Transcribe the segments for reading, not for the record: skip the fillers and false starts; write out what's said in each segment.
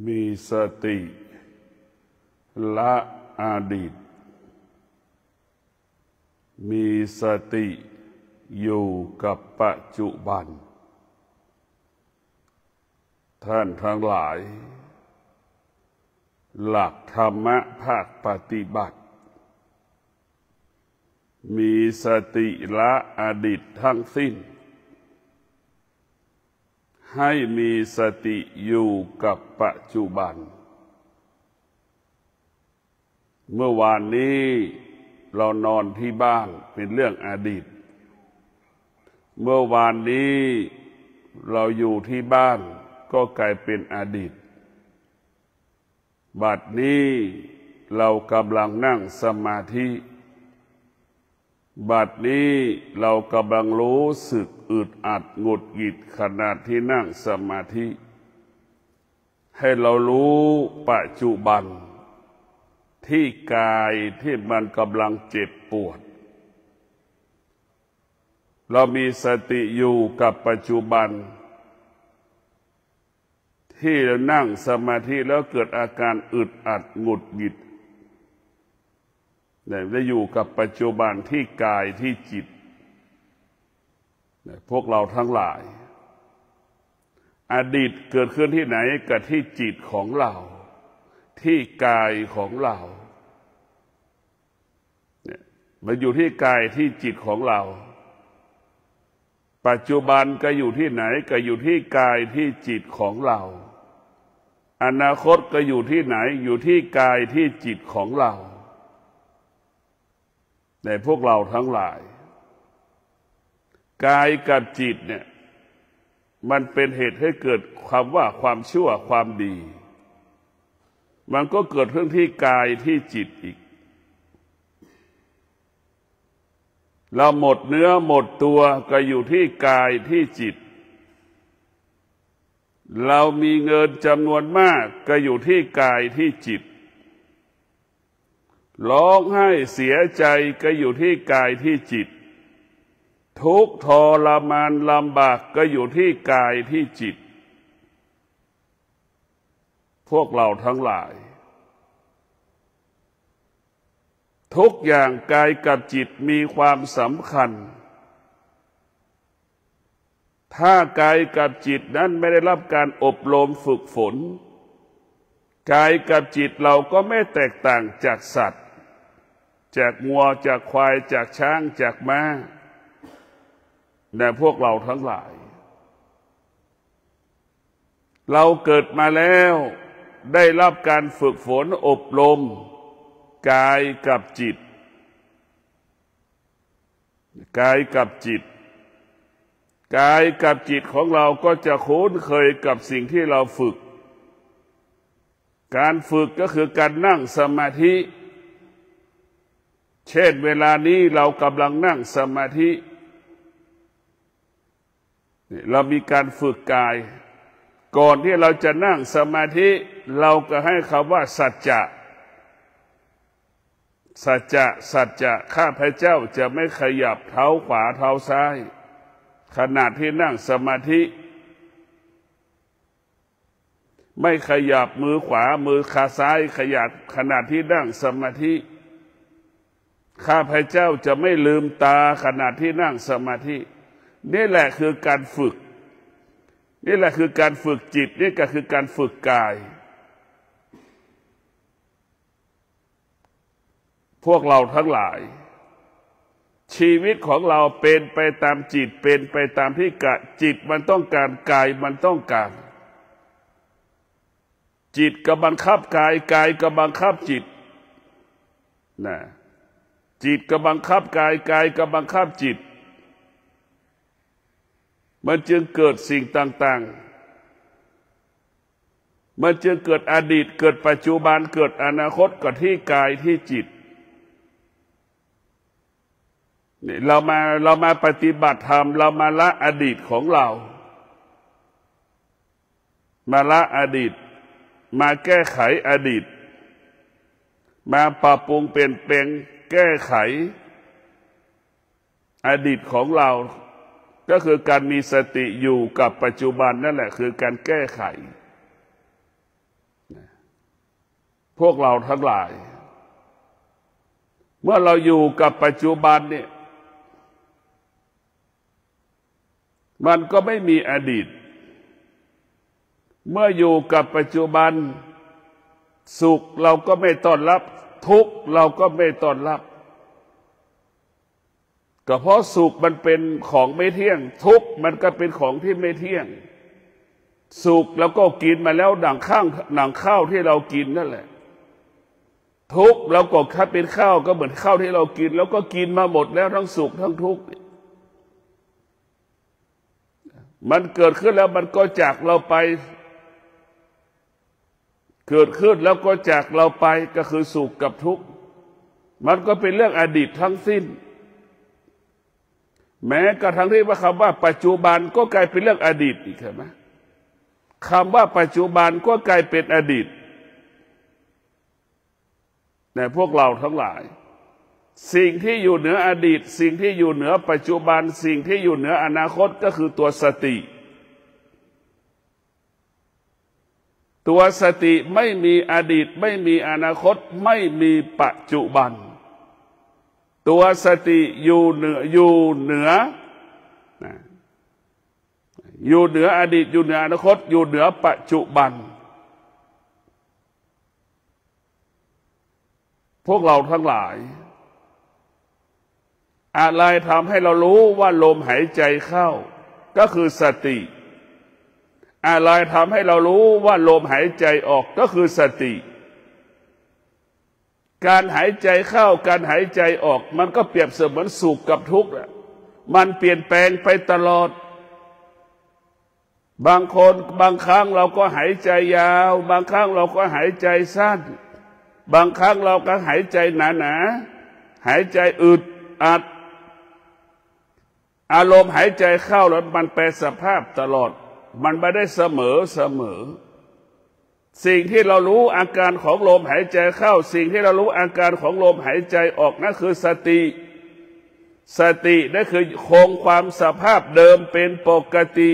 มีสติละอดีตมีสติอยู่กับปัจจุบันท่านทั้งหลายหลักธรรมะภาคปฏิบัติมีสติละอดีตทั้งสิ้นให้มีสติอยู่กับปัจจุบันเมื่อวานนี้เรานอนที่บ้านเป็นเรื่องอดีตเมื่อวานนี้เราอยู่ที่บ้านก็กลายเป็นอดีตบัดนี้เรากำลังนั่งสมาธิบัดนี้เรากำลังรู้สึกอึดอัดหงุดหงิดขณะที่นั่งสมาธิให้เรารู้ปัจจุบันที่กายที่มันกำลังเจ็บปวดเรามีสติอยู่กับปัจจุบันที่เรานั่งสมาธิแล้วเกิดอาการอึดอัดหงุดหงิดได้อยู่กับปัจจุบันที่กายที่จิตพวกเราทั้งหลายอดีตเกิดขึ้นที่ไหนกับที่จิตของเราที่กายของเราเนี่ยมันอยู่ที่กายที่จิตของเราปัจจุบันก็อยู่ที่ไหนก็อยู่ที่กายที่จิตของเราอนาคตก็อยู่ที่ไหนอยู่ที่กายที่จิตของเราในพวกเราทั้งหลายกายกับจิตเนี่ยมันเป็นเหตุให้เกิดความชั่วความดีมันก็เกิดขึ้นที่กายที่จิตอีกเราหมดเนื้อหมดตัวก็อยู่ที่กายที่จิตเรามีเงินจำนวนมากก็อยู่ที่กายที่จิตร้องไห้เสียใจก็อยู่ที่กายที่จิตทุกข์ทรมานลำบากก็อยู่ที่กายที่จิตพวกเราทั้งหลายทุกอย่างกายกับจิตมีความสำคัญถ้ากายกับจิตนั้นไม่ได้รับการอบรมฝึกฝนกายกับจิตเราก็ไม่แตกต่างจากสัตว์จากงัวจากควายจากช้างจากม้าแต่พวกเราทั้งหลายเราเกิดมาแล้วได้รับการฝึกฝนอบรมกายกับจิตกายกับจิตกายกับจิตของเราก็จะคุ้นเคยกับสิ่งที่เราฝึกการฝึกก็คือการนั่งสมาธิเช่นเวลานี้เรากำลังนั่งสมาธิเรามีการฝึกกายก่อนที่เราจะนั่งสมาธิเราก็ให้คำว่าสัจจะสัจจะสัจจะข้าพเจ้าจะไม่ขยับเท้าขวาเท้าซ้ายขณะที่นั่งสมาธิไม่ขยับมือขวามือขาซ้ายขยับขณะที่นั่งสมาธิข้าพเจ้าจะไม่ลืมตาขณะที่นั่งสมาธินี่แหละคือการฝึกนี่แหละคือการฝึกจิตนี่ก็คือการฝึกกายพวกเราทั้งหลายชีวิตของเราเป็นไปตามจิตเป็นไปตามที่จิตมันต้องการกายมันต้องการจิตก็บังคับกายกายก็บังคับจิตนะจิตก็บังคับกายกายก็บังคับจิตมันจึงเกิดสิ่งต่างๆมันจึงเกิดอดีตเกิดปัจจุบันเกิดอนาคตก็ที่กายที่จิตนี่เรามาปฏิบัติธรรมเรามาละอดีตของเรามาละอดีตมาแก้ไขอดีตมาปรับปรุงเปลี่ยนแปลงแก้ไขอดีตของเราก็คือการมีสติอยู่กับปัจจุบันนั่นแหละคือการแก้ไข พวกเราทั้งหลายเมื่อเราอยู่กับปัจจุบันเนี่ยมันก็ไม่มีอดีตเมื่ออยู่กับปัจจุบันสุขเราก็ไม่ต้อนรับทุกข์เราก็ไม่ต้อนรับก็เพราะสุขมันเป็นของไม่เที่ยงทุกข์มันก็เป็นของที่ไม่เที่ยงสุขแล้วก็กินมาแล้วดังข้าวที่เรากินนั่นแหละทุกข์เราก็คัดเป็นข้าวก็เหมือนข้าวที่เรากินแล้วก็กินมาหมดแล้วทั้งสุขทั้งทุกข์มันเกิดขึ้นแล้วมันก็จากเราไปเกิดขึ้นแล้วก็จากเราไปก็คือสุขกับทุกข์มันก็เป็นเรื่องอดีตทั้งสิ้นแม้กระทั่งที่ว่าคำว่าปัจจุบันก็กลายเป็นเรื่องอดีตอีกใช่ไหมคำว่าปัจจุบันก็กลายเป็นอดีตแต่พวกเราทั้งหลายสิ่งที่อยู่เหนืออดีตสิ่งที่อยู่เหนือปัจจุบันสิ่งที่อยู่เหนืออนาคตก็คือตัวสติตัวสติไม่มีอดีตไม่มีอนาคตไม่มีปัจจุบันตัวสติอยู่เหนืออยู่เหนืออดีตอยู่เหนืออนาคตอยู่เหนือปัจจุบันพวกเราทั้งหลายอะไรทำให้เรารู้ว่าลมหายใจเข้าก็คือสติอะไรทำให้เรารู้ว่าลมหายใจออกก็คือสติการหายใจเข้าการหายใจออกมันก็เปรียบเสมือนสุขกับทุกข์มันเปลี่ยนแปลงไปตลอดบางคนบางครั้งเราก็หายใจยาวบางครั้งเราก็หายใจสั้นบางครั้งเราก็หายใจหนาๆหายใจอึดอัดอารมณ์หายใจเข้าแล้วมันแปรสภาพตลอดมันไม่ได้เสมอสิ่งที่เรารู้อาการของลมหายใจเข้าสิ่งที่เรารู้อาการของลมหายใจออกนั่นคือสตินั่นคือคงความสภาพเดิมเป็นปกติ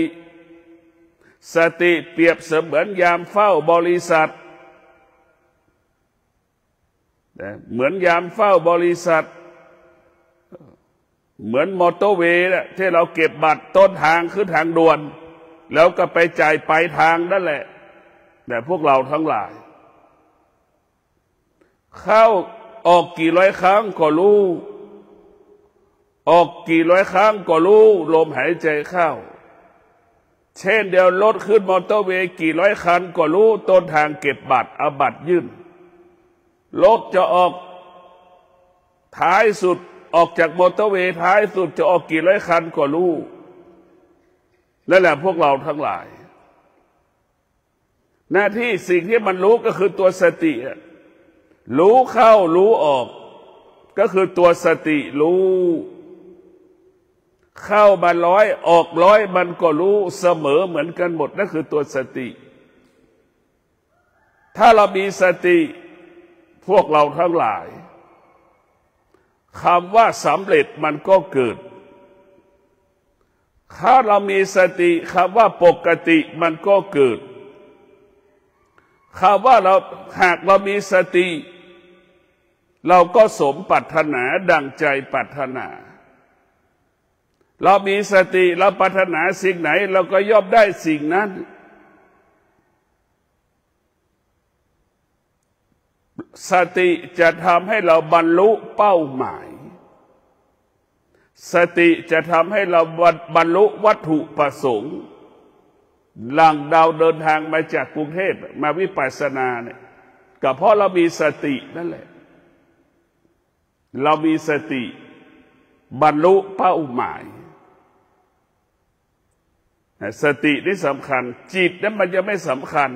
สติเปรียบเสมือนยามเฝ้าบริษัทเหมือนยามเฝ้าบริษัทเหมือนมอเตอร์เวย์ที่เราเก็บบัตรต้นทางคือทางด่วนแล้วก็ไปจ่ายปลายทางนั่นแหละแต่พวกเราทั้งหลายเข้าออกกี่ร้อยครั้งก็รู้ออกกี่ร้อยครั้งก็รู้ลมหายใจเข้าเช่นเดียวรถขึ้นมอเตอร์เวย์กี่ร้อยคันก็รู้ต้นทางเก็บบัตรเอาบัตรยื่นรถจะออกท้ายสุดออกจากมอเตอร์เวย์ท้ายสุดจะออกกี่ร้อยคันก็รู้นั่นแหละพวกเราทั้งหลายหน้าที่สิ่งที่มันรู้ก็คือตัวสติรู้เข้ารู้ออกก็คือตัวสติรู้เข้ามาร้อยออกร้อยมันก็รู้เสมอเหมือนกันหมดนั่นคือตัวสติถ้าเรามีสติพวกเราทั้งหลายคำว่าสำเร็จมันก็เกิดถ้าเรามีสติคำว่าปกติมันก็เกิดคำว่าหากเรามีสติเราก็สมปรารถนาดังใจปรารถนาเรามีสติเราปรารถนาสิ่งไหนเราก็ย่อมได้สิ่งนั้นสติจะทำให้เราบรรลุเป้าหมายสติจะทำให้เราบรรลุวัตถุประสงค์หลังดาวเดินทางมาจากกรุงเทพมาวิปัสสนาเนี่ยก็เพราะเรามีสตินั่นแหละเรามีสติบรรลุเป้าหมายสตินี่สำคัญจิตนั้นมันจะไม่สำคัญ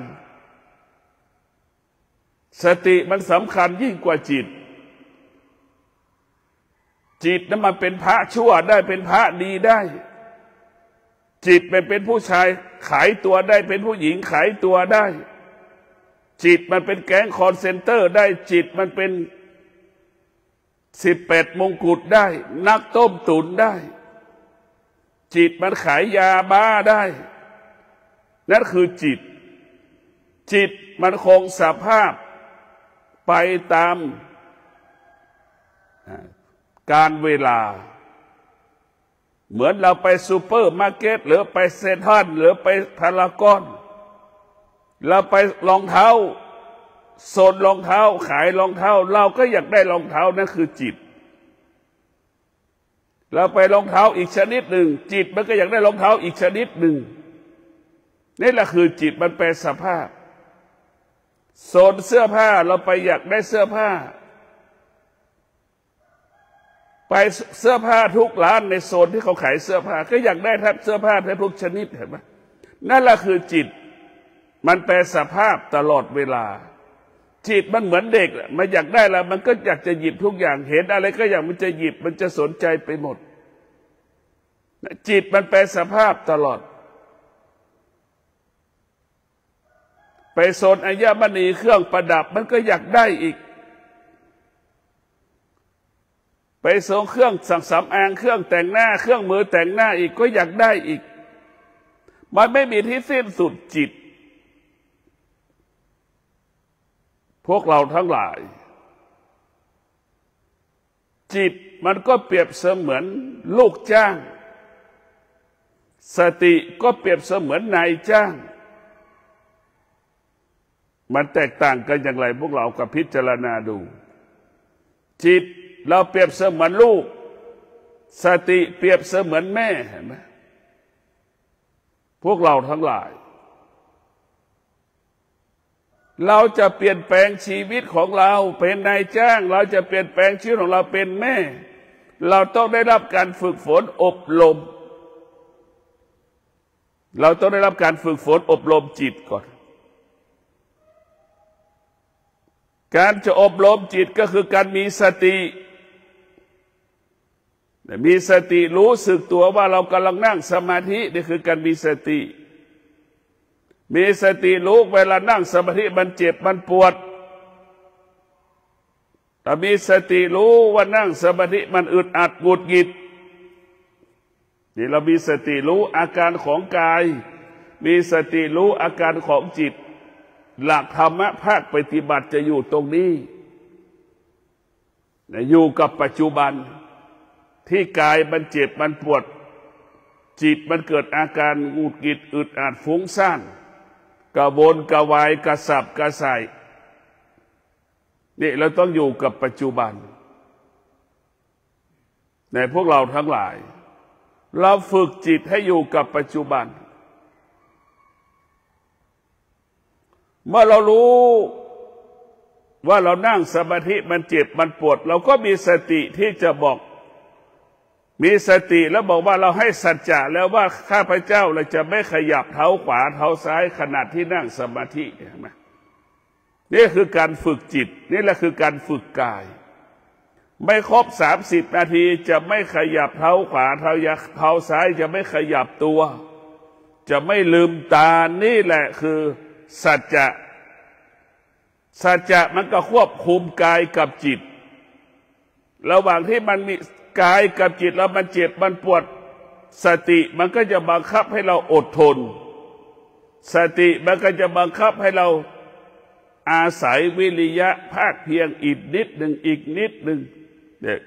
สติมันสำคัญยิ่งกว่าจิตนั้นมันเป็นพระชั่วได้เป็นพระดีได้จิตมันเป็นผู้ชายขายตัวได้เป็นผู้หญิงขายตัวได้จิตมันเป็นแก๊งคอนเซนเตอร์ได้จิตมันเป็น18มงกุฎได้นักต้มตุ๋นได้จิตมันขายยาบ้าได้นั่นคือจิตมันคงสภาพ ไปตามการเวลาเหมือนเราไปซูเปอร์มาร์เก็ตหรือไปเซ็นทรัลหรือไปพารากอนเราไปรองเท้าโซนรองเท้าขายรองเท้าเราก็อยากได้รองเท้านั่นคือจิตเราไปรองเท้าอีกชนิดหนึ่งจิตมันก็อยากได้รองเท้าอีกชนิดหนึ่งนี่แหละคือจิตมันแปลสภาพโซนเสื้อผ้าเราไปอยากได้เสื้อผ้าไปเสื้อผ้าทุกร้านในโซนที่เขาขายเสื้อผ้าก็อยากได้ทั้งเสื้อผ้าทุกชนิดเห็นไหมนั่นแหละคือจิตมันแปลสภาพตลอดเวลาจิตมันเหมือนเด็กมันอยากได้แล้วมันก็อยากจะหยิบทุกอย่างเห็นอะไรก็อยากมันจะหยิบมันจะสนใจไปหมดจิตมันแปลสภาพตลอดไปโซนอัญมณีเครื่องประดับมันก็อยากได้อีกไปโซนเครื่องสังสำอางเครื่องแต่งหน้าเครื่องมือแต่งหน้าอีกก็อยากได้อีกมันไม่มีที่สิ้นสุดจิตพวกเราทั้งหลายจิตมันก็เปรียบเสมือนลูกจ้างสติก็เปรียบเสมือนนายจ้างมันแตกต่างกันอย่างไรพวกเราก็พิจารณาดูจิตเราเปรียบเสมือนลูกสติเปรียบเสมือนแม่เห็นไหมพวกเราทั้งหลายเราจะเปลี่ยนแปลงชีวิตของเราเป็นนายจ้างเราจะเปลี่ยนแปลงชีวิตของเราเป็นแม่เราต้องได้รับการฝึกฝนอบรมเราต้องได้รับการฝึกฝนอบรมจิตก่อนการจะอบรมจิตก็คือการมีสติรู้สึกตัวว่าเรากำลังนั่งสมาธินี่คือการมีสติมีสติรู้เวลานั่งสมาธิมันเจ็บมันปวดแต่มีสติรู้ว่านั่งสมาธิมันอึดอัดหงุดหงิดนี่เรามีสติรู้อาการของกายมีสติรู้อาการของจิตหลักธรรมะภาคปฏิบัติจะอยู่ตรงนี้อยู่กับปัจจุบันที่กายมันเจ็บมันปวดจิตมันเกิดอาการหงุดหงิดอึดอัดฟุ้งซ่านกระวนกระวายกระสับกระส่ายนี่เราต้องอยู่กับปัจจุบันในพวกเราทั้งหลายเราฝึกจิตให้อยู่กับปัจจุบันเมื่อเรารู้ว่าเรานั่งสมาธิมันเจ็บมันปวดเราก็มีสติที่จะบอกมีสติแล้วบอกว่าเราให้สัจจะแล้วว่าข้าพเจ้าเราจะไม่ขยับเท้าขวาเท้าซ้ายขณะที่นั่งสมาธิเห็นไหมนี่คือการฝึกจิตนี่แหละคือการฝึกกายไม่ครบ30 นาทีจะไม่ขยับเท้าขวาเท้าซ้ายจะไม่ขยับตัวจะไม่ลืมตานี่แหละคือสัจจะสัจจะมันก็ควบคุมกายกับจิตระหว่างที่มันมีกายกับจิตแล้วมันเจ็บมันปวดสติมันก็จะบังคับให้เราอดทนสติมันก็จะบังคับให้เราอาศัยวิริยะภาคเพียรอีกนิดหนึ่งอีกนิดหนึ่งเนี่ย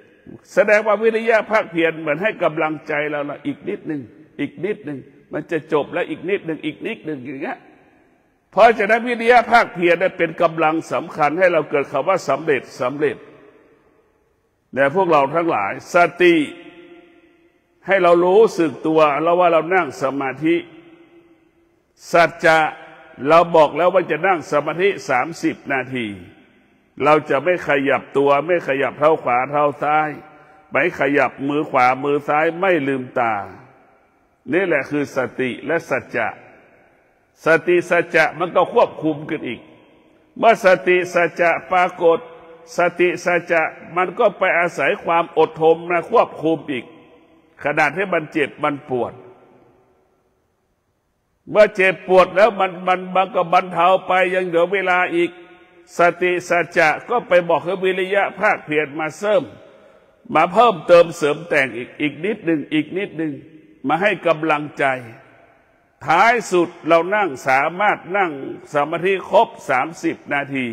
แสดงว่าวิริยะภาคเพียรเหมือนให้กำลังใจเราละอีกนิดหนึ่งอีกนิดหนึ่งมันจะจบแล้วอีกนิดหนึ่งอีกนิดหนึ่งอย่างเงี้ยเพราะฉะนั้นวิริยะภาคเพียรนั้นเป็นกำลังสำคัญให้เราเกิดคำว่าสำเร็จแต่พวกเราทั้งหลายสติให้เรารู้สึกตัวแล้วว่าเรานั่งสมาธิสัจจะเราบอกแล้วว่าจะนั่งสมาธิ30 นาทีเราจะไม่ขยับตัวไม่ขยับเท้าขวาเท้าซ้ายไม่ขยับมือขวามือซ้ายไม่ลืมตานี่แหละคือสติและสัจจะสติสัจจะมันก็ควบคุมกันอีกเมื่อสติสัจจะปรากฏสติสัจจะมันก็ไปอาศัยความอดทนนะควบคุมอีกขนาดที่มันเจ็บมันปวดเมื่อเจ็บปวดแล้วมันก็บรรเทาไปยังเหลือเวลาอีกสติสัจจะก็ไปบอกให้วิริยะภาคเพียรมาเสริมมาเพิ่มเติมเสริมแต่งอีกนิดหนึ่งอีกนิดหนึ่งมาให้กำลังใจท้ายสุดเรานั่งสามารถนั่งสมาธิครบ30 นาที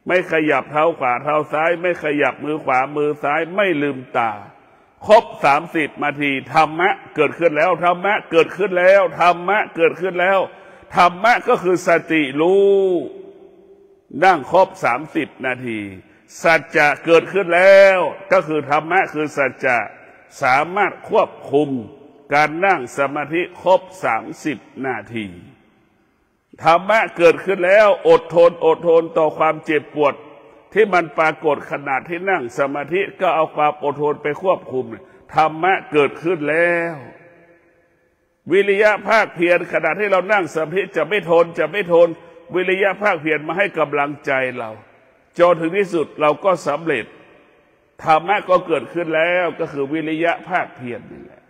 ไม่ขยับเท้าขวาเท้าซ้ายไม่ขยับมือขวามือซ้ายไม่ลืมตาครบ30 นาทีธรรมะเกิดขึ้นแล้วธรรมะเกิดขึ้นแล้วธรรมะเกิดขึ้นแล้วธรรมะก็คือสติรู้นั่งครบ30 นาทีสัจจะเกิดขึ้นแล้วก็คือธรรมะคือสัจจะสามารถควบคุมการนั่งสมาธิครบ30 นาทีธรรมะเกิดขึ้นแล้วอดทนต่อความเจ็บปวดที่มันปรากฏขณะที่นั่งสมาธิก็เอาความอดทนไปควบคุมธรรมะเกิดขึ้นแล้ววิริยะภาคเพียรขณะที่เรานั่งสมาธิจะไม่ทนวิริยะภาคเพียรมาให้กำลังใจเราจนถึงที่สุดเราก็สำเร็จธรรมะก็เกิดขึ้นแล้วก็คือวิริยะภาคเพียรนี่แหละ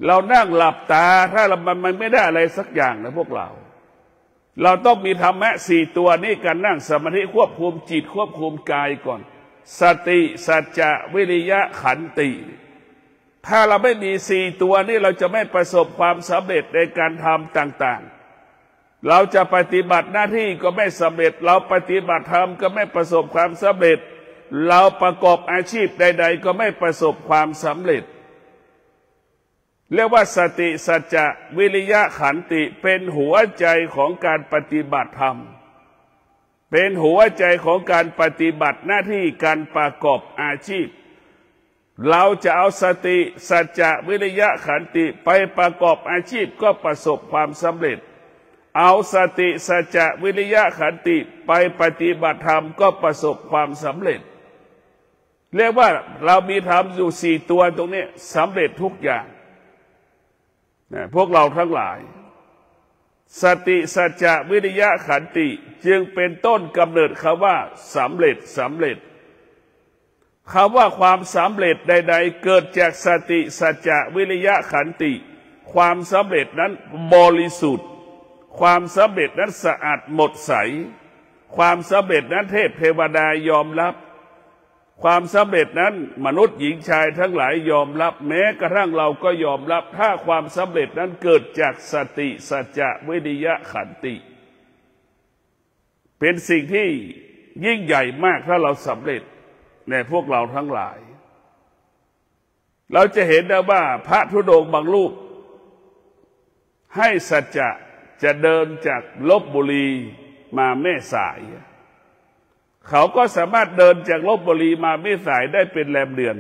เรานั่งหลับตาถ้ามันไม่ได้อะไรสักอย่างนะพวกเราต้องมีธรรมะ4 ตัวนี้การนั่งสมาธิควบคุมจิตควบคุมกายก่อนสติสัจจะวิริยะขันติถ้าเราไม่มี4 ตัวนี้เราจะไม่ประสบความสำเร็จในการทำต่างๆเราจะปฏิบัติหน้าที่ก็ไม่สำเร็จเราปฏิบัติธรรมก็ไม่ประสบความสำเร็จเราประกอบอาชีพใดๆก็ไม่ประสบความสำเร็จเรียกว่าสติสัจจะวิริยะขันติเป็นหัวใจของการปฏิบัติธรรมเป็นหัวใจของการปฏิบัติหน้าที่การประกอบอาชีพเราจะเอาสติสัจจะวิริยะขันติไปประกอบอาชีพก็ประสบความสำเร็จเอาสติสัจจะวิริยะขันติไปปฏิบัติธรรมก็ประสบความสำเร็จเรียกว่าเรามีธรรมอยู่4 ตัวตรงนี้สำเร็จทุกอย่างพวกเราทั้งหลายสติสัจจะวิริยะขันติจึงเป็นต้นกำเนิดคำว่าสำเร็จคำว่าความสำเร็จใดๆเกิดจากสติสัจจะวิริยะขันติความสำเร็จนั้นบริสุทธิ์ความสำเร็จนั้นสะอาดหมดใสความสำเร็จนั้นเทพเทวดายอมรับความสำเร็จนั้นมนุษย์หญิงชายทั้งหลายยอมรับแม้กระทั่งเราก็ยอมรับถ้าความสำเร็จนั้นเกิดจากสติสัจจะวิริยะขันติเป็นสิ่งที่ยิ่งใหญ่มากถ้าเราสำเร็จในพวกเราทั้งหลายเราจะเห็นได้ว่าพระธุดงค์บางรูปให้สัจจะเดินจากลพบุรีมาแม่สายเขาก็สามารถเดินจากลพบุรีมาแม่สายได้เป็นแรมเดือน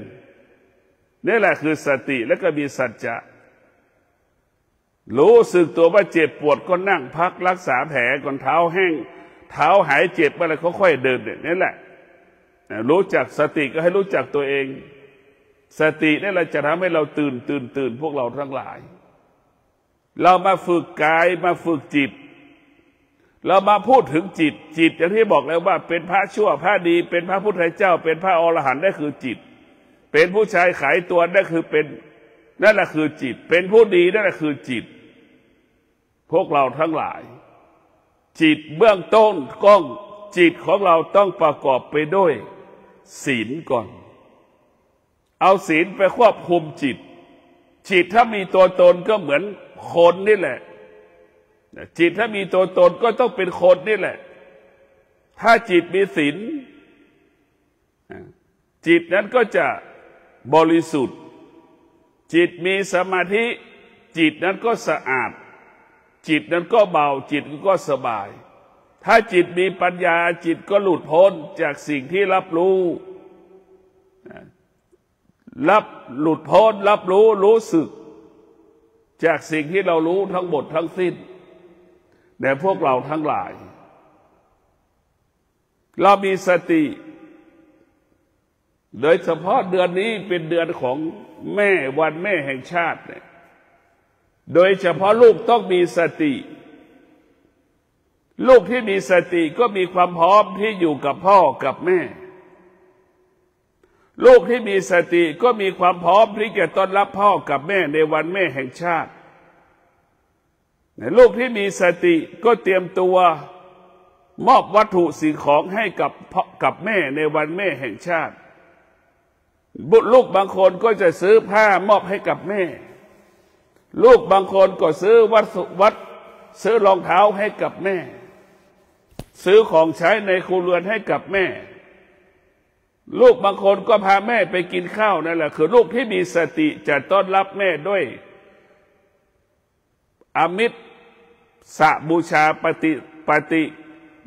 นี่แหละคือสติและก็มีสัจจะรู้สึกตัวว่าเจ็บปวดก็นั่งพักรักษาแผลก่อนเท้าแห้งเท้าหายเจ็บอะไรเขาค่อยเดินนี่แหละรู้จักสติก็ให้รู้จักตัวเองสตินี่แหละจะทำให้เราตื่นพวกเราทั้งหลายเรามาฝึกกายมาฝึกจิตเรามาพูดถึงจิตอย่างที่บอกแล้วว่าเป็นพระชั่วพระดีเป็นพระพุทธเจ้าเป็นพระอรหันต์นั่นคือจิตเป็นผู้ชายขายตัวนั่นคือเป็นนั่นแหละคือจิตเป็นผู้ดีนั่นแหละคือจิตพวกเราทั้งหลายจิตเบื้องต้นก้องจิตของเราต้องประกอบไปด้วยศีลก่อนเอาศีลไปควบคุมจิตถ้ามีตัวตนก็เหมือนคนนี่แหละจิตถ้ามีตัวตนก็ต้องเป็นคนนี่แหละถ้าจิตมีศีลจิตนั้นก็จะบริสุทธิ์จิตมีสมาธิจิตนั้นก็สะอาดจิตนั้นก็เบาจิตก็สบายถ้าจิตมีปัญญาจิตก็หลุดพ้นจากสิ่งที่รับรู้หลุดพ้นรับรู้สึกจากสิ่งที่เรารู้ทั้งหมดทั้งสิ้นแต่พวกเราทั้งหลายเรามีสติโดยเฉพาะเดือนนี้เป็นเดือนของแม่วันแม่แห่งชาติเนี่ยโดยเฉพาะลูกต้องมีสติลูกที่มีสติก็มีความพร้อมที่อยู่กับพ่อกับแม่ลูกที่มีสติก็มีความพร้อมที่จะต้อนรับพ่อกับแม่ในวันแม่แห่งชาติลูกที่มีสติก็เตรียมตัวมอบวัตถุสิ่งของให้กับแม่ในวันแม่แห่งชาติลูกบางคนก็จะซื้อผ้ามอบให้กับแม่ลูกบางคนก็ซื้อซื้อรองเท้าให้กับแม่ ซื้อของใช้ในครัวเรือนให้กับแม่ลูกบางคนก็พาแม่ไปกินข้าวนั่นแหละคือลูกที่มีสติจะต้อนรับแม่ด้วยอามิตรสะบูชาปฏิ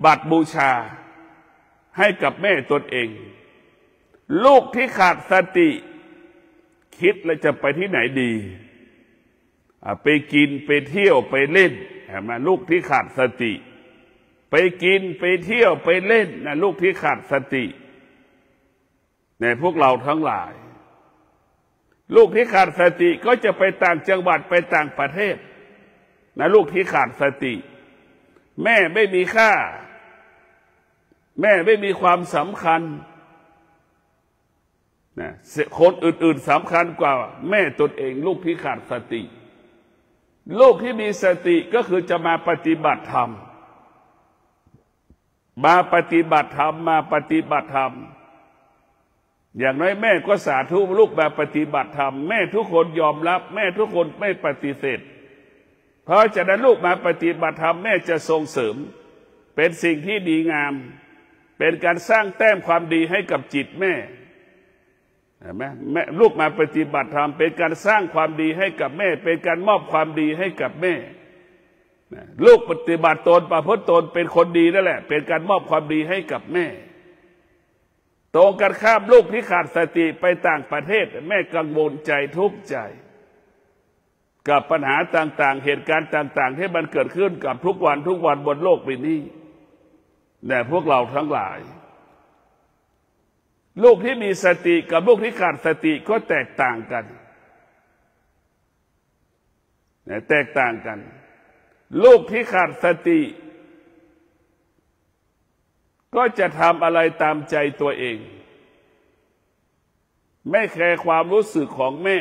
บัติบูชาให้กับแม่ตนเองลูกที่ขาดสติคิดแล้วจะไปที่ไหนดีไปกินไปเที่ยวไปเล่นมาลูกที่ขาดสติไปกินไปเที่ยวไปเล่นนะลูกที่ขาดสติในพวกเราทั้งหลายลูกที่ขาดสติก็จะไปต่างจังหวัดไปต่างประเทศนะลูกที่ขาดสติแม่ไม่มีค่าแม่ไม่มีความสำคัญนะคนอื่นๆสำคัญกว่าแม่ตนเองลูกที่ขาดสติลูกที่มีสติก็คือจะมาปฏิบัติธรรมมาปฏิบัติธรรมมาปฏิบัติธรรมอย่างน้อยแม่ก็สาธุลูกมาปฏิบัติธรรมแม่ทุกคนยอมรับแม่ทุกคนไม่ปฏิเสธเพราะฉะนั้นลูกมาปฏิบัติธรรมแม่จะส่งเสริมเป็นสิ่งที่ดีงามเป็นการสร้างแต้มความดีให้กับจิตแม่เห็นไหมแม่ลูกมาปฏิบัติธรรมเป็นการสร้างความดีให้กับแม่เป็นการมอบความดีให้กับแม่ลูกปฏิบัติตนประพฤติตนเป็นคนดีนั่นแหละเป็นการมอบความดีให้กับแม่ตรงกันข้ามลูกที่ขาดสติไปต่างประเทศแม่กังวลใจทุกข์ใจกับปัญหาต่างๆเหตุการณ์ต่างๆที่มันเกิดขึ้นกับทุกวันบนโลกใบนี้แต่พวกเราทั้งหลายลูกที่มีสติกับลูกที่ขาดสติก็แตกต่างกันแตกต่างกันลูกที่ขาดสติก็จะทำอะไรตามใจตัวเองไม่แคร์ความรู้สึกของแม่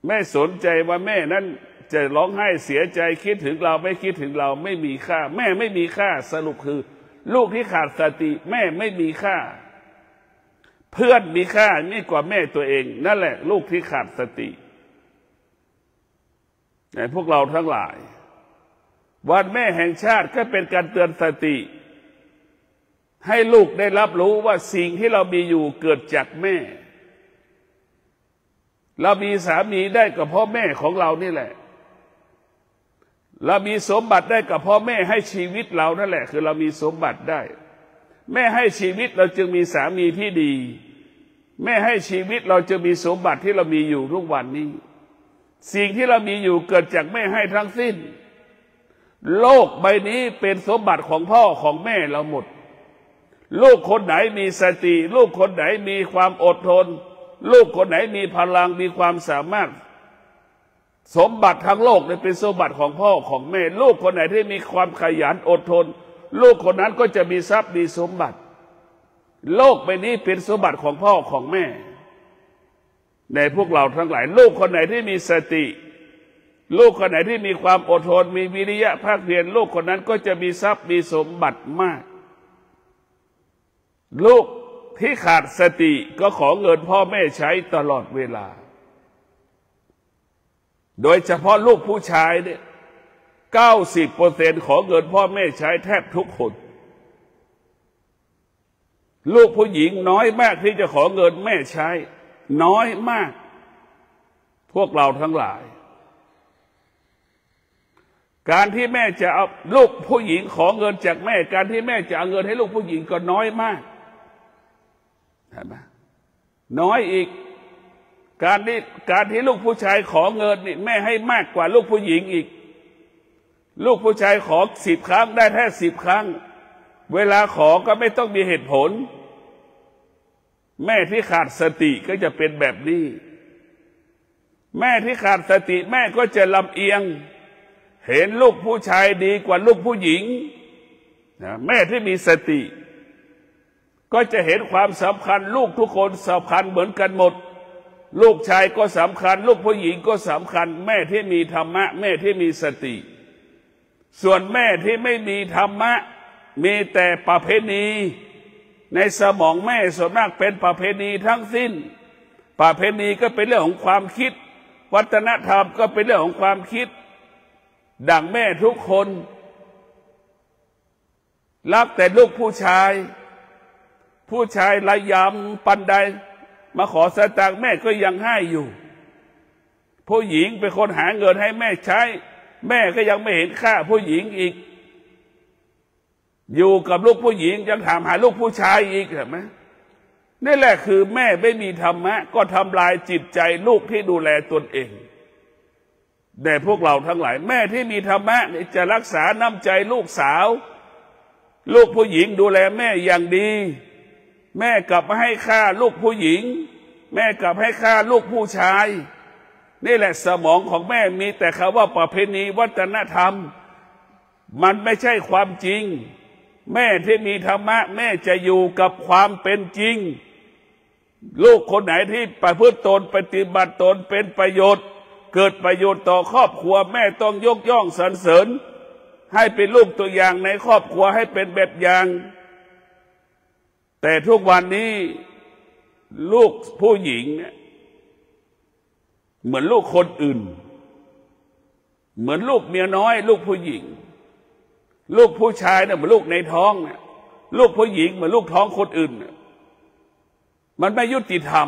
ไม่สนใจว่าแม่นั้นจะร้องไห้เสียใจคิดถึงเราไม่คิดถึงเราไม่มีค่าแม่ไม่มีค่าสรุปคือลูกที่ขาดสติแม่ไม่มีค่าเพื่อนมีค่านี่กว่าแม่ตัวเองนั่นแหละลูกที่ขาดสติแต่พวกเราทั้งหลายวันแม่แห่งชาติก็เป็นการเตือนสติให้ลูกได้รับรู้ว่าสิ่งที่เรามีอยู่เกิดจากแม่เรามีสามีได้ก็เพราะแม่ของเรานี่แหละเรามีสมบัติได้ก็เพราะแม่ให้ชีวิตเรานั่นแหละคือเรามีสมบัติได้แม่ให้ชีวิตเราจึงมีสามีที่ดีแม่ให้ชีวิตเราจึงมีสมบัติที่เรามีอยู่ทุกวันนี้สิ่งที่เรามีอยู่เกิดจากแม่ให้ทั้งสิ้นโลกใบนี้เป็นสมบัติของพ่อของแม่เราหมดลูกคนไหนมีสติลูกคนไหนมีความอดทนลูกคนไหนมีพลังมีความสามารถสมบัติทั้งโลกเนี่ยเป็นสมบัติของพ่อของแม่ลูกคนไหนที่มีความขยันอดทนลูกคนนั้นก็จะมีทรัพย์มีสมบัติโลกใบนี้เป็นสมบัติของพ่อของแม่ในพวกเราทั้งหลายลูกคนไหนที่มีสติลูกคนไหนที่มีความอดทนมีวิริยะภาคเพียรลูกคนนั้นก็จะมีทรัพย์มีสมบัติมากลูกที่ขาดสติก็ขอเงินพ่อแม่ใช้ตลอดเวลาโดยเฉพาะลูกผู้ชายเนี่ย 90% ของเงินพ่อแม่ใช้แทบทุกคนลูกผู้หญิงน้อยมากที่จะขอเงินแม่ใช้น้อยมากพวกเราทั้งหลายการที่แม่จะเอาลูกผู้หญิงขอเงินจากแม่การที่แม่จะเอาเงินให้ลูกผู้หญิงก็น้อยมากเห็นไหมน้อยอีกการที่ลูกผู้ชายขอเงินนี่แม่ให้มากกว่าลูกผู้หญิงอีกลูกผู้ชายขอ10 ครั้งได้แค่10 ครั้งเวลาขอก็ไม่ต้องมีเหตุผลแม่ที่ขาดสติก็จะเป็นแบบนี้แม่ที่ขาดสติแม่ก็จะลำเอียงเห็นลูกผู้ชายดีกว่าลูกผู้หญิงแม่ที่มีสติก็จะเห็นความสำคัญลูกทุกคนสำคัญเหมือนกันหมดลูกชายก็สำคัญลูกผู้หญิงก็สำคัญแม่ที่มีธรรมะแม่ที่มีสติส่วนแม่ที่ไม่มีธรรมะมีแต่ประเพณีในสมองแม่ส่วนมากเป็นประเพณีทั้งสิ้นประเพณีก็เป็นเรื่องของความคิดวัฒนธรรมก็เป็นเรื่องของความคิดดังแม่ทุกคน รักแต่ลูกผู้ชายระยำปันใดมาขอสตางค์แม่ก็ยังให้อยู่ผู้หญิงเป็นคนหาเงินให้แม่ใช้แม่ก็ยังไม่เห็นค่าผู้หญิงอีกอยู่กับลูกผู้หญิงยังถามหาลูกผู้ชายอีกเห็นไหมนี่แหละคือแม่ไม่มีธรรมะก็ทำลายจิตใจลูกที่ดูแลตนเองแต่พวกเราทั้งหลายแม่ที่มีธรรมะจะรักษาน้ำใจลูกสาวลูกผู้หญิงดูแลแม่อย่างดีแม่กลับมาให้ค่าลูกผู้หญิงแม่กลับให้ค่าลูกผู้ชายนี่แหละสมองของแม่มีแต่คำว่าประเพณีวัฒนธรรมมันไม่ใช่ความจริงแม่ที่มีธรรมะแม่จะอยู่กับความเป็นจริงลูกคนไหนที่ประพฤติตนปฏิบัติตนเป็นประโยชน์เกิดประโยชน์ต่อครอบครัวแม่ต้องยกย่องสรรเสริญให้เป็นลูกตัวอย่างในครอบครัวให้เป็นแบบอย่างแต่ทุกวันนี้ลูกผู้หญิงเนี่ยเหมือนลูกคนอื่นเหมือนลูกเมียน้อยลูกผู้หญิงลูกผู้ชายเนี่ยเหมือนลูกในท้องเนี่ยลูกผู้หญิงเหมือนลูกท้องคนอื่นมันไม่ยุติธรรม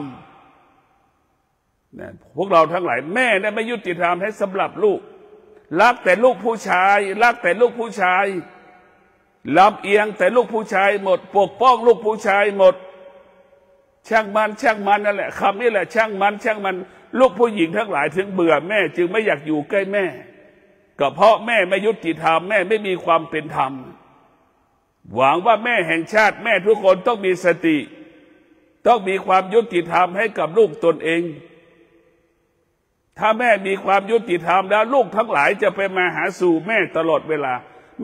เนี่ยพวกเราทั้งหลายแม่เนี่ยไม่ยุติธรรมให้สำหรับลูกรักแต่ลูกผู้ชายรักแต่ลูกผู้ชายลำเอียงแต่ลูกผู้ชายหมดปกป้องลูกผู้ชายหมดช่างมันนั่นแหละคำนี้แหละช่างมันลูกผู้หญิงทั้งหลายถึงเบื่อแม่จึงไม่อยากอยู่ใกล้แม่ก็เพราะแม่ไม่ยุติธรรมแม่ไม่มีความเป็นธรรมหวังว่าแม่แห่งชาติแม่ทุกคนต้องมีสติต้องมีความยุติธรรมให้กับลูกตนเองถ้าแม่มีความยุติธรรมแล้วลูกทั้งหลายจะไปมาหาสู่แม่ตลอดเวลา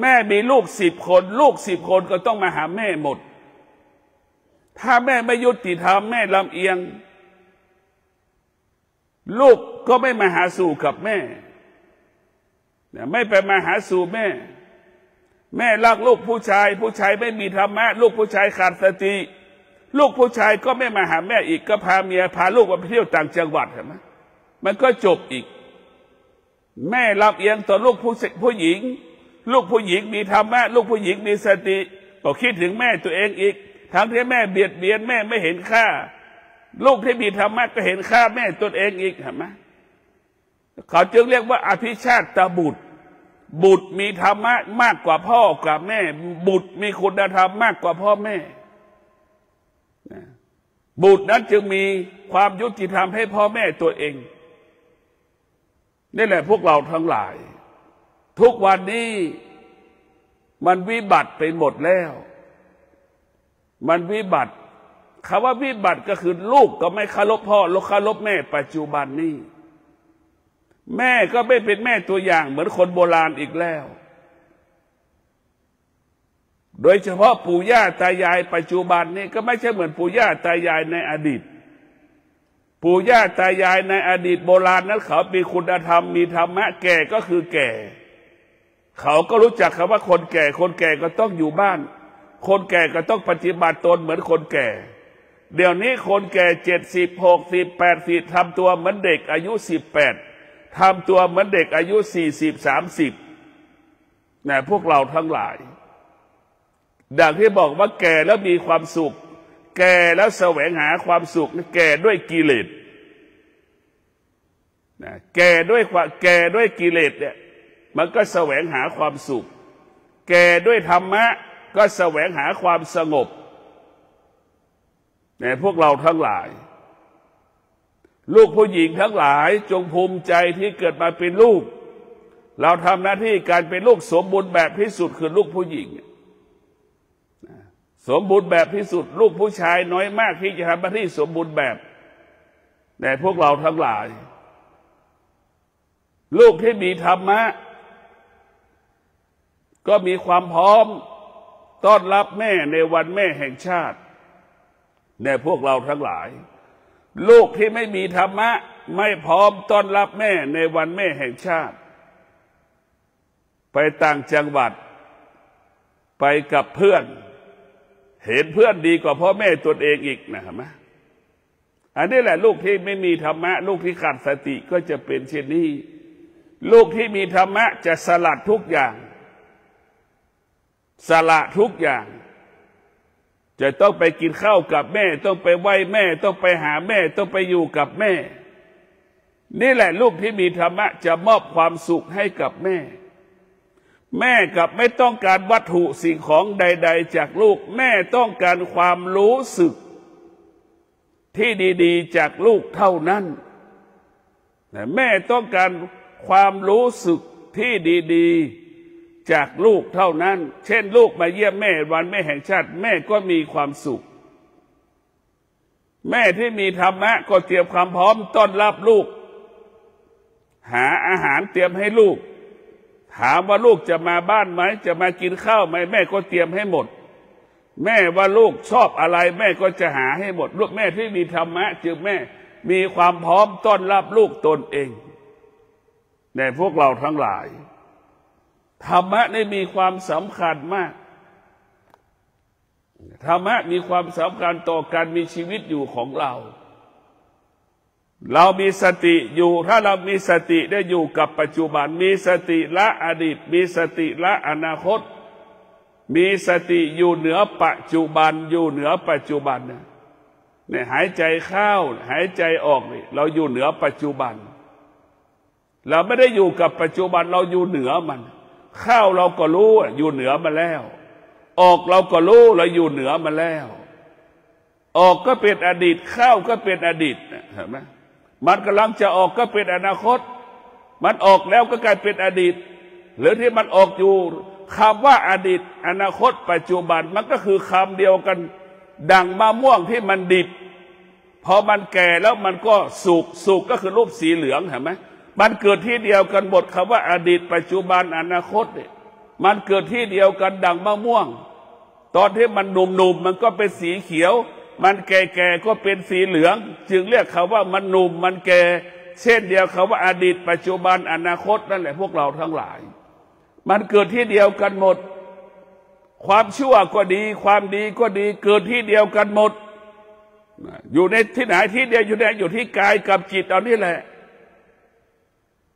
แม่มีลูก10 คนลูก10 คนก็ต้องมาหาแม่หมดถ้าแม่ไม่ยุติธรรมแม่ลำเอียงลูกก็ไม่มาหาสู่กับแม่ไม่ไปมาหาสู่แม่รักลูกผู้ชายไม่มีธรรมะลูกผู้ชายขาดสติลูกผู้ชายก็ไม่มาหาแม่อีกก็พาเมียพาลูกไปเที่ยวต่างจังหวัดเห็นไหมมันก็จบอีกแม่ลำเอียงต่อลูกผู้หญิงลูกผู้หญิงมีธรรมะลูกผู้หญิงมีสติก็คิดถึงแม่ตัวเองอีกทั้งที่แม่เบียดเบียนแม่ไม่เห็นค่าลูกที่มีธรรมะก็เห็นค่าแม่ตนเองอีกเห็นไหมเขาจึงเรียกว่าอภิชาติบุตรมีธรรมะมากกว่าพ่อกับแม่บุตรมีคุณธรรมมากกว่าพ่อแม่บุตรนั้นจึงมีความยุติธรรมให้พ่อแม่ตัวเองนี่แหละพวกเราทั้งหลายทุกวันนี้มันวิบัติไปหมดแล้วมันวิบัติคำว่าวิบัติก็คือลูกก็ไม่เคารพพ่อและเคารพแม่ปัจจุบันนี้แม่ก็ไม่เป็นแม่ตัวอย่างเหมือนคนโบราณอีกแล้วโดยเฉพาะปู่ย่าตายายปัจจุบันนี้ก็ไม่ใช่เหมือนปู่ย่าตายายในอดีตปู่ย่าตายายในอดีตโบราณนั้นเขามีคุณธรรมมีธรรมะแก่ก็คือแก่เขาก็รู้จักคำว่าคนแก่ก็ต้องอยู่บ้านคนแก่ก็ต้องปฏิบัติตนเหมือนคนแก่เดี๋ยวนี้คนแก่70 60 80ทำตัวเหมือนเด็กอายุ18ทำตัวเหมือนเด็กอายุ40 30นะพวกเราทั้งหลายดังที่บอกว่าแก่แล้วมีความสุขแก่แล้วแสวงหาความสุขแก่ด้วยกิเลสนะแก่ด้วยกิเลสเนี่ยมันก็แสวงหาความสุขแก่ด้วยธรรมะก็แสวงหาความสงบเนี่ยพวกเราทั้งหลายลูกผู้หญิงทั้งหลายจงภูมิใจที่เกิดมาเป็นลูกเราทำหน้าที่การเป็นลูกสมบูรณ์แบบที่สุดคือลูกผู้หญิงสมบูรณ์แบบที่สุดลูกผู้ชายน้อยมากที่จะทำหน้าที่สมบูรณ์แบบแต่พวกเราทั้งหลายลูกที่มีธรรมะก็มีความพร้อมต้อนรับแม่ในวันแม่แห่งชาติแต่พวกเราทั้งหลายลูกที่ไม่มีธรรมะไม่พร้อมต้อนรับแม่ในวันแม่แห่งชาติไปต่างจังหวัดไปกับเพื่อนเห็นเพื่อนดีกว่าพ่อแม่ตนเองอีกนะครับอันนี้แหละลูกที่ไม่มีธรรมะลูกที่ขาดสติก็จะเป็นเช่นนี้ลูกที่มีธรรมะจะสลัดทุกอย่าง สละทุกอย่างจะต้องไปกินข้าวกับแม่ต้องไปไหว้แม่ต้องไปหาแม่ต้องไปอยู่กับแม่นี่แหละลูกที่มีธรรมะจะมอบความสุขให้กับแม่แม่กับไม่ต้องการวัตถุสิ่งของใดๆจากลูกแม่ต้องการความรู้สึกที่ดีๆจากลูกเท่านั้นแม่ต้องการความรู้สึกที่ดีๆจากลูกเท่านั้นเช่นลูกมาเยี่ยมแม่วันแม่แห่งชาติแม่ก็มีความสุขแม่ที่มีธรรมะก็เตรียมความพร้อมต้อนรับลูกหาอาหารเตรียมให้ลูกถามว่าลูกจะมาบ้านไหมจะมากินข้าวไหมแม่ก็เตรียมให้หมดแม่ว่าลูกชอบอะไรแม่ก็จะหาให้หมดลูกแม่ที่มีธรรมะจึงแม่มีความพร้อมต้อนรับลูกตนเองในพวกเราทั้งหลายธรรมะนี่มีความสำคัญมากธรรมะมีความสำคัญต่อการมีชีวิตอยู่ของเรามีสติอยู่ถ้าเรามีสติได้อยู่กับปัจจุบันมีสติละอดีตมีสติละอนาคตมีสติอยู่เหนือปัจจุบันอยู่เหนือปัจจุบันเนี่ยหายใจเข้าหายใจออกนี่เราอยู่เหนือปัจจุบันเราไม่ได้อยู่กับปัจจุบันเราอยู่เหนือมันเข้าเราก็รู้อยู่เหนือมาแล้วออกเราก็รู้เราอยู่เหนือมาแล้วออกก็เป็นอดีตเข้าก็เป็นอดีตเห็นไหมมันกำลังจะออกก็เป็นอนาคตมันออกแล้วก็กลายเป็นอดีตหรือที่มันออกอยู่คำว่าอดีตอนาคตปัจจุบันมันก็คือคำเดียวกันดังมะม่วงที่มันดิบพอมันแก่แล้วมันก็สุกก็คือรูปสีเหลืองเห็นไหมมันเกิดที่เดียวกันหมดคำว่าอดีตปัจจุบันอนาคตเนี่ยมันเกิดที่เดียวกันดังมะม่วงตอนที่มันหนุ่มมันก็เป็นสีเขียวมันแก่ๆก็เป็นสีเหลืองจึงเรียกเขาว่ามันหนุ่มมันแก่เช่นเดียวเขาว่าอดีตปัจจุบันอนาคตนั่นแหละพวกเราทั้งหลายมันเกิดที่เดียวกันหมดความชั่วก็ดีความดีก็ดีเกิดที่เดียวกันหมดอยู่ในที่ไหนที่เดียวอยู่ที่กายกับจิตเอานี่แหละ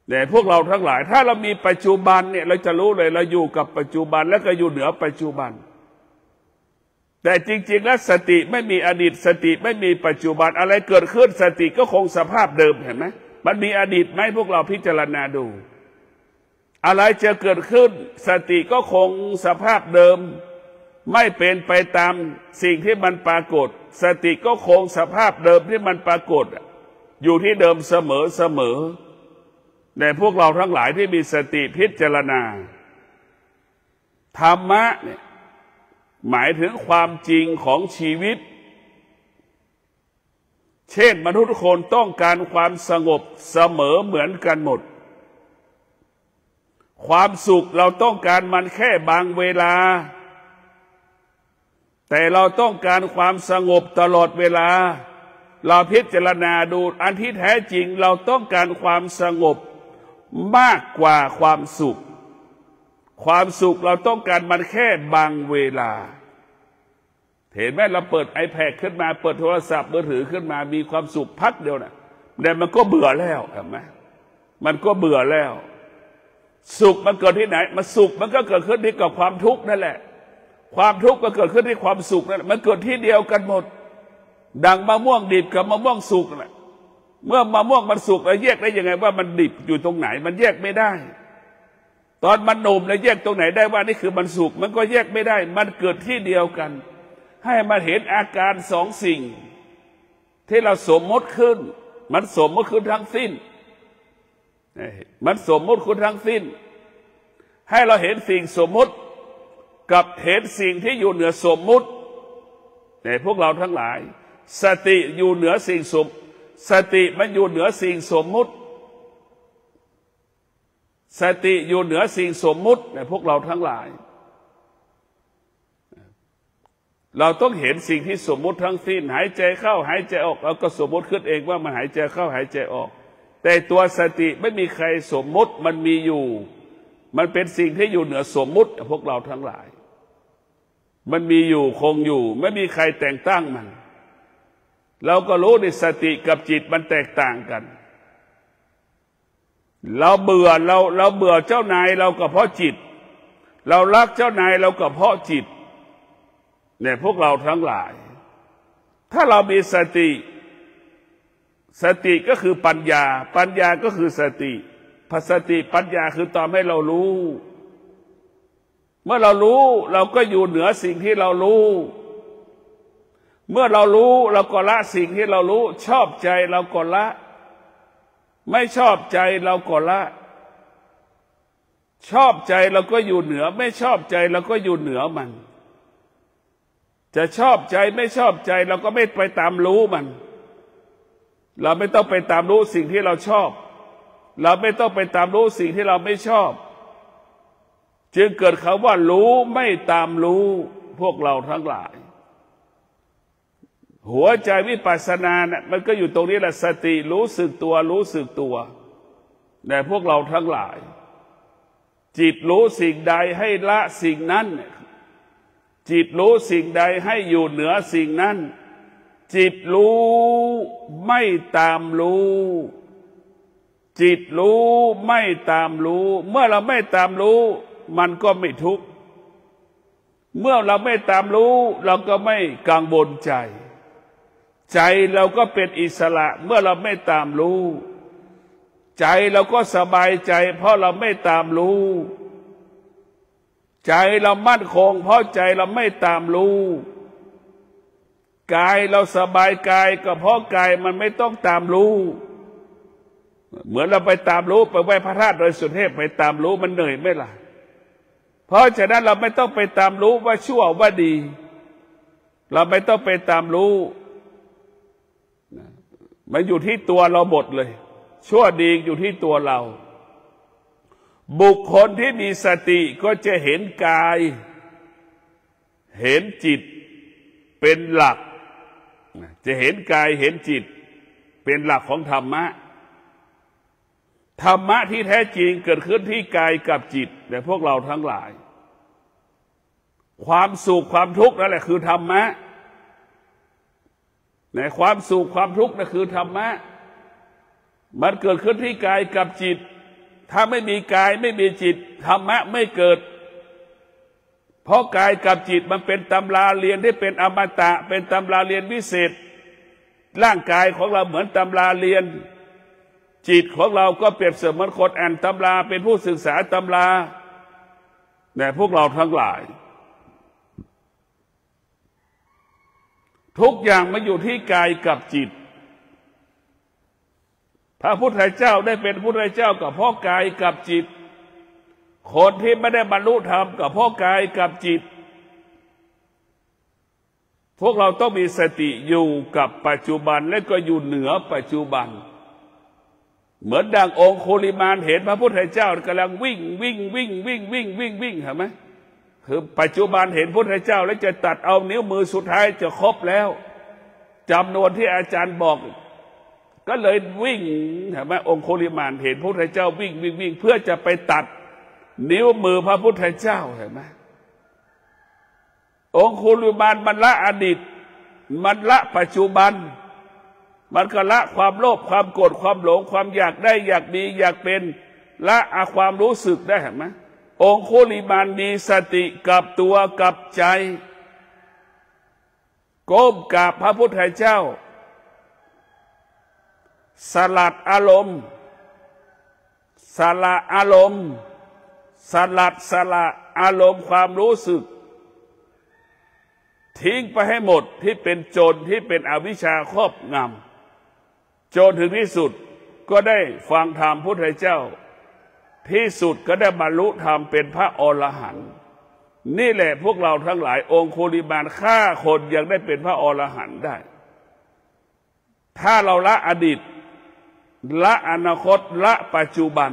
แต่พวกเราทั้งหลายถ้าเรามีปัจจุบันเนี่ยเราจะรู้เลยเราอยู่กับปัจจุบันแล้วก็อยู่เหนือปัจจุบันแต่จริงๆแล้วสติไม่มีอดีตสติไม่มีปัจจุบันอะไรเกิดขึ้นสติก็คงสภาพเดิมเห็นไหมมันมีอดีตไหมพวกเราพิจารณาดูอะไรจะเกิดขึ้นสติก็คงสภาพเดิมไม่เป็นไปตามสิ่งที่มันปรากฏสติก็คงสภาพเดิมที่มันปรากฏอยู่ที่เดิมเสมอแต่พวกเราทั้งหลายที่มีสติพิจารณาธรรมะเนี่ยหมายถึงความจริงของชีวิตเช่นมนุษย์ทุกคนต้องการความสงบเสมอเหมือนกันหมดความสุขเราต้องการมันแค่บางเวลาแต่เราต้องการความสงบตลอดเวลาเราพิจารณาดูอันที่แท้จริงเราต้องการความสงบมากกว่าความสุขความสุขเราต้องการมันแค่บางเวลาเห็นไหมเราเปิด iPad ขึ้นมาเปิดโทรศัพท์มือถือขึ้นมามีความสุขพักเดียวนะแต่มันก็เบื่อแล้วเห็นไหมมันก็เบื่อแล้วสุขมันเกิดที่ไหนมันสุขมันก็เกิดขึ้นที่กับความทุกข์นั่นแหละความทุกข์ก็เกิดขึ้นที่ความสุขนั่นแหละมันเกิดที่เดียวกันหมดดังมะม่วงดิบกับมะม่วงสุกนั่นแหละเมื่อมะม่วงมันสุกแล้วแยกได้ยังไงว่ามันดิบอยู่ตรงไหนมันแยกไม่ได้ตอนมันหนุ่มแล้วแยกตรงไหนได้ว่านี่คือมันสุกมันก็แยกไม่ได้มันเกิดที่เดียวกันให้มันเห็นอาการสองสิ่งที่เราสมมติขึ้นมันสมมติขึ้นทั้งสิ้นมันสมมติขึ้นทั้งสิ้นให้เราเห็นสิ่งสมมติกับเห็นสิ่งที่อยู่เหนือสมมุติแต่พวกเราทั้งหลายสติอยู่เหนือสิ่งสติมันอยู่เหนือสิ่งสมมุติสติอยู่เหนือสิ่งสมมุติแต่พวกเราทั้งหลายเราต้องเห็นสิ่งที่สมมุติทั้งสิ้นหายใจเข้าหายใจออกเราก็สมมุติขึ้นเองว่ามันหายใจเข้าหายใจออกแต่ตัวสติไม่มีใครสมมุติมันมีอยู่มันเป็นสิ่งที่อยู่เหนือสมมุติพวกเราทั้งหลายมันมีอยู่คงอยู่ไม่มีใครแต่งตั้งมันเราก็รู้ในสติกับจิตมันแตกต่างกันเราเบื่อเจ้านายเราก็เพราะจิต เรารักเจ้านายเราก็เพราะจิตเนี่ยพวกเราทั้งหลายถ้าเรามีสติสติก็คือปัญญาปัญญาก็คือสติสติปัญญาคือตอนให้เรารู้เมื่อเรารู้เราก็อยู่เหนือสิ่งที่เรารู้เมื่อเรารู้เราก็ละสิ่งที่เรารู้ชอบใจเราก็ละไม่ชอบใจเราก็ละชอบใจเราก็อยู่เหนือไม่ชอบใจเราก็อยู่เหนือมันจะชอบใจไม่ชอบใจเราก็ไม่ไปตามรู้มันเราไม่ต้องไปตามรู้สิ่งที่เราชอบเราไม่ต้องไปตามรู้สิ่งที่เราไม่ชอบจึงเกิดคำว่ารู้ไม่ตามรู้พวกเราทั้งหลายหัวใจวิปัสสนาเนี่ยมันก็อยู่ตรงนี้แหละสติรู้สึกตัวรู้สึกตัวแต่พวกเราทั้งหลายจิตรู้สิ่งใดให้ละสิ่งนั้นจิตรู้สิ่งใดให้อยู่เหนือสิ่งนั้นจิตรู้ไม่ตามรู้จิตรู้ไม่ตามรู้เมื่อเราไม่ตามรู้มันก็ไม่ทุกข์เมื่อเราไม่ตามรู้เราก็ไม่กังวลใจใจเราก็เป็นอิสระเมื่อเราไม่ตามรู้ใจเราก็สบายใจเพราะเราไม่ตามรู้ใจเรามั่นคงเพราะใจเราไม่ตามรู้กายเราสบายกายก็เพราะกายมันไม่ต้องตามรู้เหมือนเราไปตามรู้ไปไหว้พระธาตุโดยสุเทพไปตามรู้มันเหนื่อยไหมล่ะเพราะฉะนั้นเราไม่ต้องไปตามรู้ว่าชั่วว่าดีเราไม่ต้องไปตามรู้มันอยู่ที่ตัวเราหมดเลยชั่วดีอยู่ที่ตัวเราบุคคลที่มีสติก็จะเห็นกายเห็นจิตเป็นหลักจะเห็นกายเห็นจิตเป็นหลักของธรรมะธรรมะที่แท้จริงเกิดขึ้นที่กายกับจิตแต่พวกเราทั้งหลายความสุขความทุกข์นั่นแหละคือธรรมะในความสุขความทุกข์นั่นคือธรรมะมันเกิดขึ้นที่กายกับจิตถ้าไม่มีกายไม่มีจิตธรรมะไม่เกิดเพราะกายกับจิตมันเป็นตำราเรียนที่เป็นอมตะเป็นตำราเรียนวิเศษร่างกายของเราเหมือนตำราเรียนจิตของเราก็เปรียบเสมือนคนอ่านตำราเป็นผู้ศึกษาตำราแต่พวกเราทั้งหลายทุกอย่างมันอยู่ที่กายกับจิตพระพุทธเจ้าได้เป็นพระพุทธเจ้ากับเพราะกายกับจิตคนที่ไม่ได้บรรลุธรรมกับเพราะกายกับจิตพวกเราต้องมีสติอยู่กับปัจจุบันและก็อยู่เหนือปัจจุบันเหมือนดังองคุลิมานเห็นพระพุทธเจ้ากำลังวิ่งเห็นไหมคือปัจจุบันเห็นพระพุทธเจ้าแล้วจะตัดเอานิ้วมือสุดท้ายจะครบแล้วจำนวนที่อาจารย์บอกก็เลยวิ่งเห็นไหมองคุลิมานเห็นพระพุทธเจ้าวิ่งเพื่อจะไปตัดนิ้วมือพระพุทธเจ้าเห็นไหมองคุลิมานมันละอดีตมันละปัจจุบันมันก็ละความโลภความโกรธความหลงความอยากได้อยากมีอยากเป็นละความรู้สึกได้เห็นไหมองคุลิมานมีสติกับตัวกับใจก้มกราบพระพุทธเจ้าสลัดอารมณ์สละอารมณ์สละอารมณ์ความรู้สึกทิ้งไปให้หมดที่เป็นโจรที่เป็นอวิชชาครอบงำจนถึงที่สุดก็ได้ฟังธรรมพุทธเจ้าที่สุดก็ได้บรรลุธรรมเป็นพระอรหันต์นี่แหละพวกเราทั้งหลายองคุลิมานฆ่าคนยังได้เป็นพระอรหันต์ได้ถ้าเราละอดีตละอนาคตละปัจจุบัน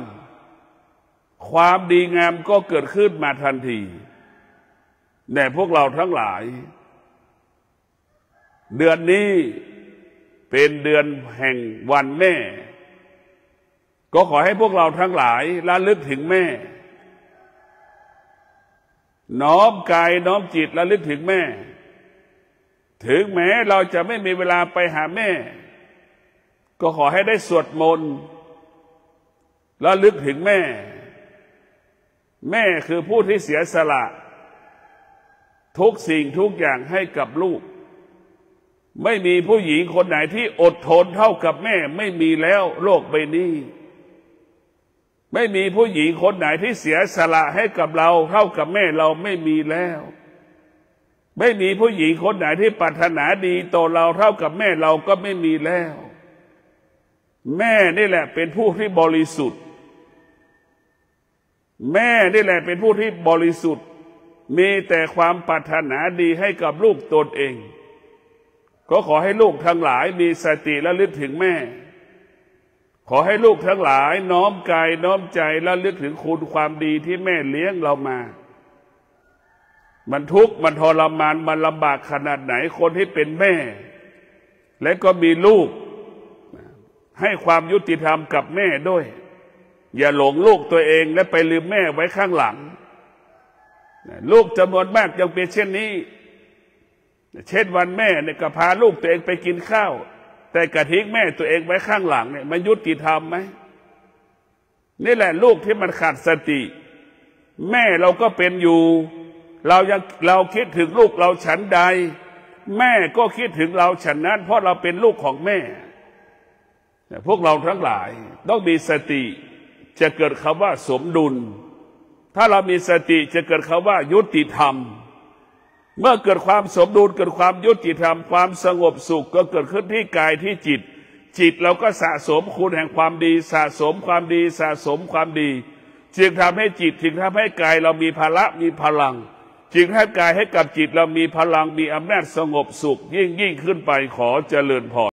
ความดีงามก็เกิดขึ้นมาทันทีแต่พวกเราทั้งหลายเดือนนี้เป็นเดือนแห่งวันแม่ก็ขอให้พวกเราทั้งหลายระลึกถึงแม่น้อมกายน้อมจิตระลึกถึงแม่ถึงแม้เราจะไม่มีเวลาไปหาแม่ก็ขอให้ได้สวดมนต์ระลึกถึงแม่ แม่คือผู้ที่เสียสละทุกสิ่งทุกอย่างให้กับลูกไม่มีผู้หญิงคนไหนที่อดทนเท่ากับแม่ไม่มีแล้วโลกใบนี้ไม่มีผู้หญิงคนไหนที่เสียสละให้กับเราเท่ากับแม่เราไม่มีแล้วไม่มีผู้หญิงคนไหนที่ปรารถนาดีต่อเราเท่ากับแม่เราก็ไม่มีแล้วแม่นี่แหละเป็นผู้ที่บริสุทธิ์แม่นี่แหละเป็นผู้ที่บริสุทธิ์มีแต่ความปรารถนาดีให้กับลูกตนเองก็ขอให้ลูกทั้งหลายมีสติและลึกถึงแม่ขอให้ลูกทั้งหลายน้อมกายน้อมใจและลึกถึงคุณความดีที่แม่เลี้ยงเรามามันทุกข์มันทรมานมันลำบากขนาดไหนคนที่เป็นแม่และก็มีลูกให้ความยุติธรรมกับแม่ด้วยอย่าหลงลูกตัวเองและไปลืมแม่ไว้ข้างหลังลูกจำนวนมากยังเป็นเช่นนี้เช่นวันแม่เนี่ยก็พาลูกตัวเองไปกินข้าวแต่กระทิ้งแม่ตัวเองไว้ข้างหลังเนี่ยมันยุติธรรมไหมนี่แหละลูกที่มันขาดสติแม่เราก็เป็นอยู่เราคิดถึงลูกเราฉันใดแม่ก็คิดถึงเราฉันนั้นเพราะเราเป็นลูกของแม่พวกเราทั้งหลายต้องมีสติจะเกิดคำว่าสมดุลถ้าเรามีสติจะเกิดคำว่ายุติธรรมเมื่อเกิดความสมดุลเกิดความยุติธรรมความสงบสุขก็เกิดขึ้นที่กายที่จิตเราก็สะสมคุณแห่งความดีสะสมความดีสะสมความดีจึงทำให้จิตจึงทำให้กายเรามีพละมีพลังจึงให้กายให้กับจิตเรามีพลังมีอำนาจสงบสุขยิ่งขึ้นไปขอเจริญพร